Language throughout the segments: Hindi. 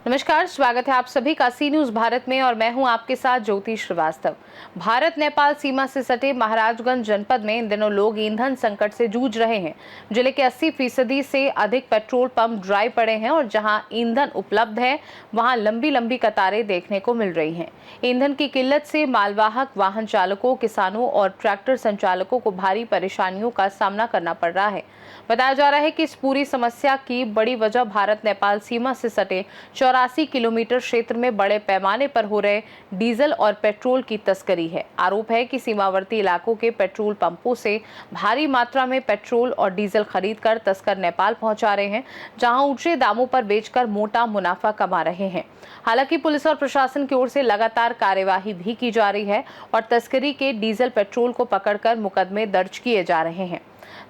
नमस्कार, स्वागत है आप सभी का सी न्यूज भारत में और मैं हूं आपके साथ ज्योति श्रीवास्तव। भारत नेपाल सीमा से सटे महाराजगंज जनपद में इन दिनों लोग ईंधन संकट से जूझ रहे हैं। जिले के 80% से अधिक पेट्रोल पंप ड्राई पड़े हैं और जहां ईंधन उपलब्ध है वहां लंबी लंबी कतारें देखने को मिल रही हैं। ईंधन की किल्लत से मालवाहक वाहन चालकों, किसानों और ट्रैक्टर संचालकों को भारी परेशानियों का सामना करना पड़ रहा है। बताया जा रहा है कि इस पूरी समस्या की बड़ी वजह भारत नेपाल सीमा से सटे 84 किलोमीटर क्षेत्र में बड़े पैमाने पर हो रहे डीजल और पेट्रोल की तस्करी है। आरोप है कि सीमावर्ती इलाकों के पेट्रोल पंपों से भारी मात्रा में पेट्रोल और डीजल खरीदकर तस्कर नेपाल पहुंचा रहे हैं, जहां ऊंचे दामों पर बेचकर मोटा मुनाफा कमा रहे हैं। हालांकि पुलिस और प्रशासन की ओर से लगातार कार्यवाही भी की जा रही है और तस्करी के डीजल पेट्रोल को पकड़कर मुकदमे दर्ज किए जा रहे हैं।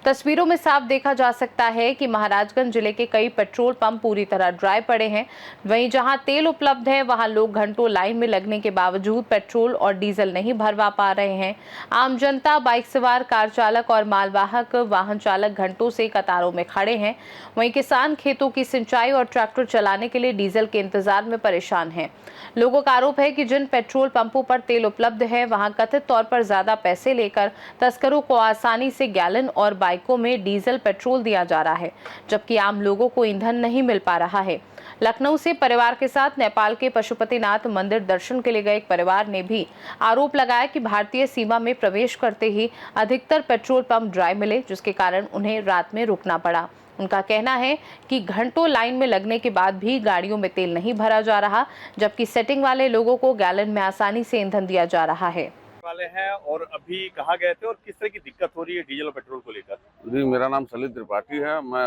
तस्वीरों में साफ देखा जा सकता है कि महाराजगंज जिले के कई पेट्रोल पंप पूरी तरह ड्राई पड़े हैं। वहीं जहां तेल उपलब्ध है वहां लोग घंटों लाइन में लगने के बावजूद पेट्रोल और डीजल नहीं भरवा पा रहे हैं। आम जनता, बाइक सवार, कार चालक और मालवाहक वाहन चालक घंटों से कतारों में खड़े हैं। वहीं किसान खेतों की सिंचाई और ट्रैक्टर चलाने के लिए डीजल के इंतजार में परेशान हैं। लोगों का आरोप है कि जिन पेट्रोल पंपों पर तेल उपलब्ध है वहां कथित तौर पर ज्यादा पैसे लेकर तस्करों को आसानी से गैलन और बाइकों में डीजल पेट्रोल दिया जा रहा है, जबकि आम लोगों को ईंधन नहीं मिल पा रहा है। लखनऊ से परिवार के साथ नेपाल के पशुपतिनाथ मंदिर दर्शन के लिए गए एक परिवार ने भी आरोप लगाया कि भारतीय सीमा में प्रवेश करते ही अधिकतर पेट्रोल पंप ड्राई मिले, जिसके कारण उन्हें रात में रुकना पड़ा। उनका कहना है कि घंटों लाइन में लगने के बाद भी गाड़ियों में तेल नहीं भरा जा रहा, जबकि सेटिंग वाले लोगों को गैलन में आसानी से ईंधन दिया जा रहा है। वाले हैं और अभी कहाँ गए थे और किस तरह की दिक्कत हो रही है डीजल और पेट्रोल को लेकर? जी, मेरा नाम सलिल त्रिपाठी है। मैं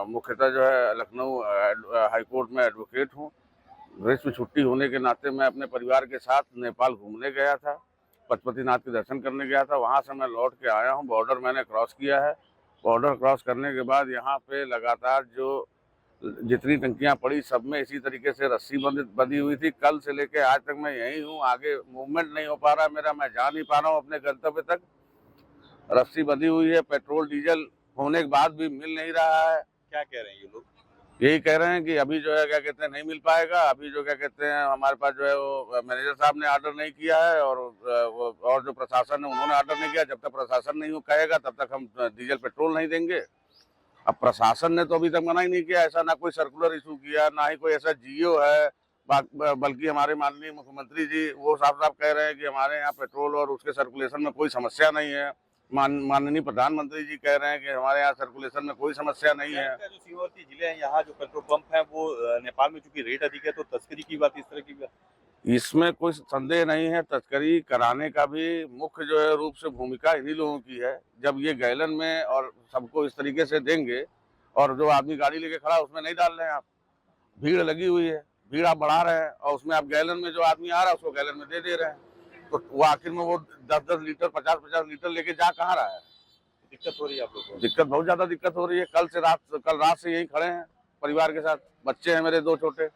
मुख्यतः जो है लखनऊ हाईकोर्ट में एडवोकेट हूँ। ग्रीष्म छुट्टी होने के नाते मैं अपने परिवार के साथ नेपाल घूमने गया था, पशुपतिनाथ के दर्शन करने गया था। वहाँ से मैं लौट के आया हूँ। बॉर्डर मैंने क्रॉस किया है। बॉर्डर क्रॉस करने के बाद यहाँ पे लगातार जो जितनी टंकियां पड़ी सब में इसी तरीके से रस्सी बंधी हुई थी। कल से लेके आज तक मैं यही हूँ, आगे मूवमेंट नहीं हो पा रहा मेरा, मैं जा नहीं पा रहा हूँ अपने गंतव्य तक। रस्सी बंधी हुई है, पेट्रोल डीजल होने के बाद भी मिल नहीं रहा है। क्या कह रहे हैं ये लोग? यही कह रहे हैं कि अभी जो है क्या कहते हैं नहीं मिल पाएगा। अभी जो क्या कहते हैं हमारे पास जो है वो मैनेजर साहब ने ऑर्डर नहीं किया है और जो प्रशासन है उन्होंने ऑर्डर नहीं किया। जब तक प्रशासन नहीं कहेगा तब तक हम डीजल पेट्रोल नहीं देंगे। अब प्रशासन ने तो अभी तक मना ही नहीं किया, ऐसा ना कोई सर्कुलर इशू किया, ना ही कोई ऐसा जीओ है, बल्कि हमारे माननीय मुख्यमंत्री जी वो साफ साफ कह रहे हैं कि हमारे यहाँ पेट्रोल और उसके सर्कुलेशन में कोई समस्या नहीं है। माननीय प्रधानमंत्री जी कह रहे हैं कि हमारे यहाँ सर्कुलेशन में कोई समस्या नहीं है। जो सीमावर्ती जिले हैं यहाँ जो पेट्रोल पंप है वो नेपाल में चूंकि रेट अधिक है तो तस्करी की बात इस तरह की बात? इसमें कोई संदेह नहीं है। तस्करी कराने का भी मुख्य जो है रूप से भूमिका इन्हीं लोगों की है। जब ये गैलन में और सबको इस तरीके से देंगे और जो आदमी गाड़ी लेके खड़ा उसमें नहीं डाल रहे हैं आप, भीड़ लगी हुई है, भीड़ आप बढ़ा रहे हैं और उसमें आप गैलन में जो आदमी आ रहा है उसको गैलन में दे रहे हैं, तो वो आखिर में वो 10-10 लीटर 50-50 लीटर लेके जा कहाँ रहा है? दिक्कत हो रही है आप लोगों को? दिक्कत बहुत ज्यादा दिक्कत हो रही है। कल रात से यहीं खड़े हैं परिवार के साथ। बच्चे हैं मेरे 2 छोटे।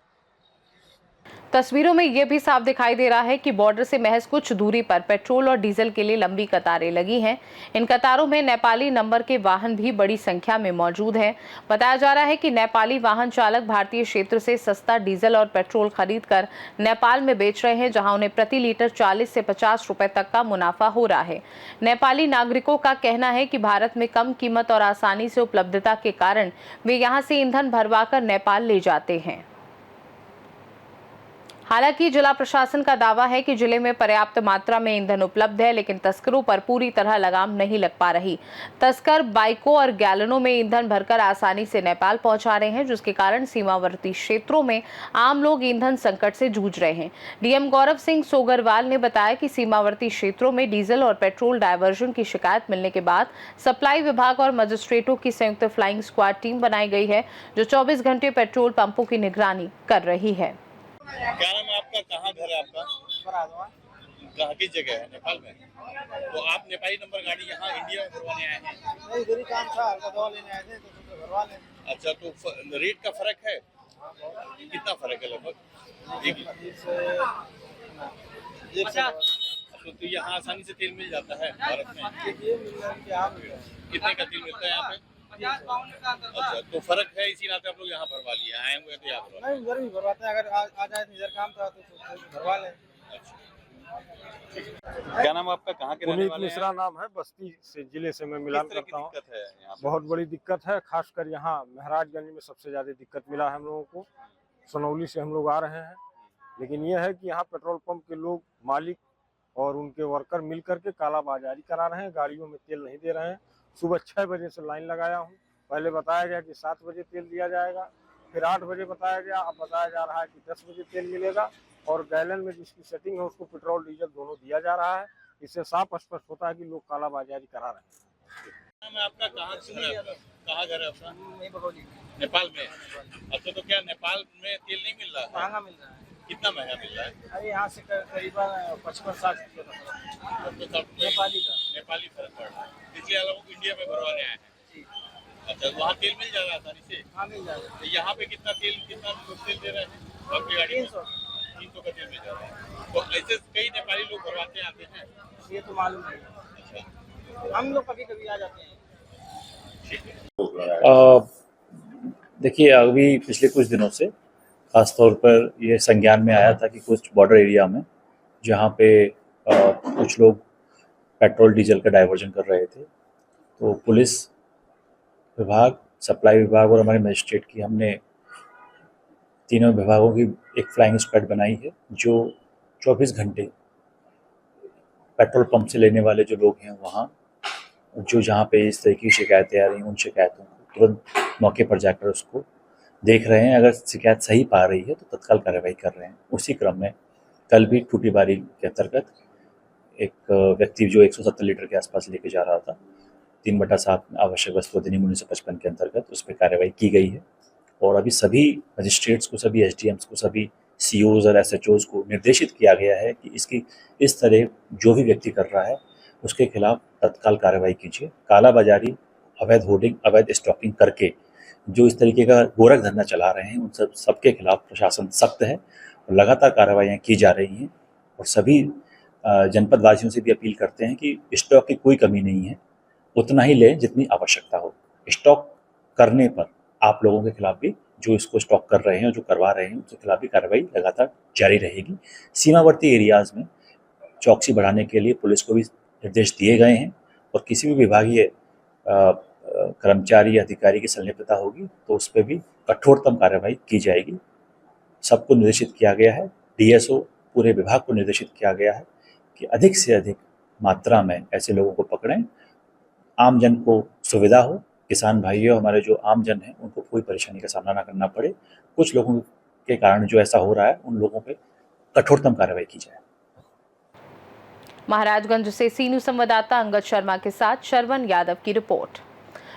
तस्वीरों में यह भी साफ दिखाई दे रहा है कि बॉर्डर से महज कुछ दूरी पर पेट्रोल और डीजल के लिए लंबी कतारें लगी हैं। इन कतारों में नेपाली नंबर के वाहन भी बड़ी संख्या में मौजूद हैं। बताया जा रहा है कि नेपाली वाहन चालक भारतीय क्षेत्र से सस्ता डीजल और पेट्रोल खरीदकर नेपाल में बेच रहे हैं, जहां उन्हें प्रति लीटर 40 से 50 रुपए तक का मुनाफा हो रहा है। नेपाली नागरिकों का कहना है कि भारत में कम कीमत और आसानी से उपलब्धता के कारण वे यहाँ से ईंधन भरवाकर नेपाल ले जाते हैं। हालांकि जिला प्रशासन का दावा है कि जिले में पर्याप्त मात्रा में ईंधन उपलब्ध है, लेकिन तस्करों पर पूरी तरह लगाम नहीं लग पा रही। तस्कर बाइकों और गैलनों में ईंधन भरकर आसानी से नेपाल पहुंचा रहे हैं, जिसके कारण सीमावर्ती क्षेत्रों में आम लोग ईंधन संकट से जूझ रहे हैं। डीएम गौरव सिंह सोगरवाल ने बताया कि सीमावर्ती क्षेत्रों में डीजल और पेट्रोल डायवर्जन की शिकायत मिलने के बाद सप्लाई विभाग और मजिस्ट्रेटों की संयुक्त फ्लाइंग स्क्वाड टीम बनाई गई है, जो 24 घंटे पेट्रोल पंपों की निगरानी कर रही है। क्या नाम है आपका? कहाँ घर है आपका? कहाँ किस जगह है नेपाल में? तो आप नेपाली नंबर गाड़ी यहाँ इंडिया में भरवाने आए हैं? नहीं, इधर ही काम था, हल्का दवा लेने आए थे तो सोचे भरवा लें। अच्छा, तो रेट का फर्क है? कितना फर्क है लगभग? एक तो यहाँ आसानी से तेल मिल जाता है भारत में? देखिए मिल रहा है कि यहाँ मिल रहा है। कितने का तेल मिलता है यहाँ पे? अच्छा, तो फर्क है, इसी नाते आप लोग यहाँ भरवा लिए, आए हुए थे यहाँ पर? नहीं उधर भी भरवाते हैं, अगर आ जाए तो इधर काम था तो भरवा लें। क्या नाम आपका, कहाँ के रहने पुनीत वाले हैं? मिश्रा नाम है, बस्ती से जिले से मैं मिलान किस तरह की करता हूँ। दिक्कत है यहाँ पे? बहुत बड़ी दिक्कत है, खासकर यहाँ महाराजगंज में सबसे ज्यादा दिक्कत मिला है हम लोगों को। सनौली से हम लोग आ रहे हैं, लेकिन यह है कि यहाँ पेट्रोल पंप के लोग, मालिक और उनके वर्कर मिल करके कालाबाजारी करा रहे हैं, गाड़ियों में तेल नहीं दे रहे हैं। सुबह 6 बजे से लाइन लगाया हूँ, पहले बताया गया कि 7 बजे तेल दिया जाएगा, फिर 8 बजे बताया गया, अब बताया जा रहा है कि 10 बजे तेल मिलेगा। और गैलन में जिसकी सेटिंग है उसको पेट्रोल डीजल दोनों दिया जा रहा है। इससे साफ स्पष्ट होता है कि लोग कालाबाजारी करा रहे हैं। नाम है आपका, कहाँ घर है आपका? कहाँ घर है आपका? नहीं बरौली नेपाल में? अच्छा, तो क्या नेपाल में तेल नहीं मिल रहा है? महंगा मिल रहा है। कितना महंगा मिल रहा है? अरे यहाँ से करीबन 55-60 रुपये का फर्क है। तो सब नेपाली का। नेपाली फर्क पड़ रहा है, इसलिए आप लोग इंडिया में भरवाने आए हैं। जी अच्छा, वहाँ तेल मिल जा रहा है आसानी से? हाँ मिल जाएगा। तो यहाँ पे कितना लोग तेल दे रहे हैं आपकी गाड़ी में? 300 300 का तेल मिल जा रहा है। तो ऐसे कई नेपाली लोग भरवाते आते हैं। ये तो मालूम नहीं है। अच्छा, हम लोग कभी कभी आ जाते हैं। ठीक है। देखिए, अभी पिछले कुछ दिनों से खास तौर पर ये संज्ञान में आया था कि कुछ बॉर्डर एरिया में जहाँ पे कुछ लोग पेट्रोल डीजल का डाइवर्जन कर रहे थे, तो पुलिस विभाग, सप्लाई विभाग और हमारे मजिस्ट्रेट की हमने तीनों विभागों की एक फ्लाइंग स्क्वाड बनाई है, जो 24 घंटे पेट्रोल पंप से लेने वाले जो लोग हैं वहाँ, जो जहाँ पे इस तरह की शिकायतें आ रही हैं, उन शिकायतों को तुरंत मौके पर जाकर उसको देख रहे हैं। अगर शिकायत सही पा रही है तो तत्काल कार्रवाई कर रहे हैं। उसी क्रम में कल भी टूटीबारी के अंतर्गत एक व्यक्ति जो 170 लीटर के आसपास लेके जा रहा था, 3/7 आवश्यक वस्तु अधिनियम 1955 के अंतर्गत उस पर कार्रवाई की गई है। और अभी सभी मजिस्ट्रेट्स को, सभी SDMs को, सभी COs और SHOs को निर्देशित किया गया है कि इसकी इस तरह जो भी व्यक्ति कर रहा है उसके खिलाफ तत्काल कार्रवाई कीजिए। कालाबाजारी, अवैध होर्डिंग, अवैध स्टॉकिंग करके जो इस तरीके का गोरख धंधा चला रहे हैं, उन सबके खिलाफ प्रशासन सख्त है और लगातार कार्रवाइयाँ की जा रही हैं। और सभी जनपद वासियों से भी अपील करते हैं कि स्टॉक की कोई कमी नहीं है, उतना ही लें जितनी आवश्यकता हो। स्टॉक करने पर आप लोगों के खिलाफ भी, जो इसको स्टॉक कर रहे हैं और जो करवा रहे हैं, उनके खिलाफ भी कार्रवाई लगातार जारी रहेगी। सीमावर्ती एरियाज़ में चौकसी बढ़ाने के लिए पुलिस को भी निर्देश दिए गए हैं और किसी भी विभागीय कर्मचारी या अधिकारी की संलिप्तता होगी तो उस पर भी कठोरतम कार्रवाई की जाएगी। सबको निर्देशित किया गया है, DSO पूरे विभाग को निर्देशित किया गया है कि अधिक से अधिक मात्रा में ऐसे लोगों को पकड़ें, आम जन को सुविधा हो, किसान भाइयों, हमारे जो आम जन हैं उनको कोई परेशानी का सामना ना करना पड़े। कुछ लोगों के कारण जो ऐसा हो रहा है उन लोगों पे कठोरतम कार्रवाई की जाए। महाराजगंज से सी न्यूज संवाददाता अंगद शर्मा के साथ शरवण यादव की रिपोर्ट।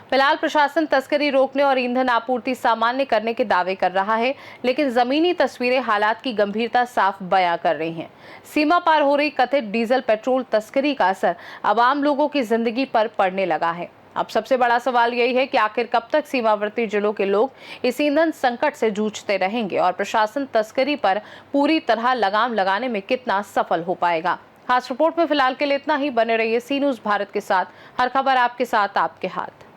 फिलहाल प्रशासन तस्करी रोकने और ईंधन आपूर्ति सामान्य करने के दावे कर रहा है, लेकिन जमीनी तस्वीरें हालात की गंभीरता साफ बयां कर रही हैं। सीमा पार हो रही कथित डीजल पेट्रोल तस्करी का असर अब आम लोगों की जिंदगी पर पड़ने लगा है। अब सबसे बड़ा सवाल यही है कि आखिर कब तक सीमावर्ती जिलों के लोग इस ईंधन संकट से जूझते रहेंगे और प्रशासन तस्करी पर पूरी तरह लगाम लगाने में कितना सफल हो पाएगा। खास रिपोर्ट में फिलहाल के लिए इतना ही। बने रहिए सी न्यूज भारत के साथ, हर खबर आपके साथ, आपके हाथ।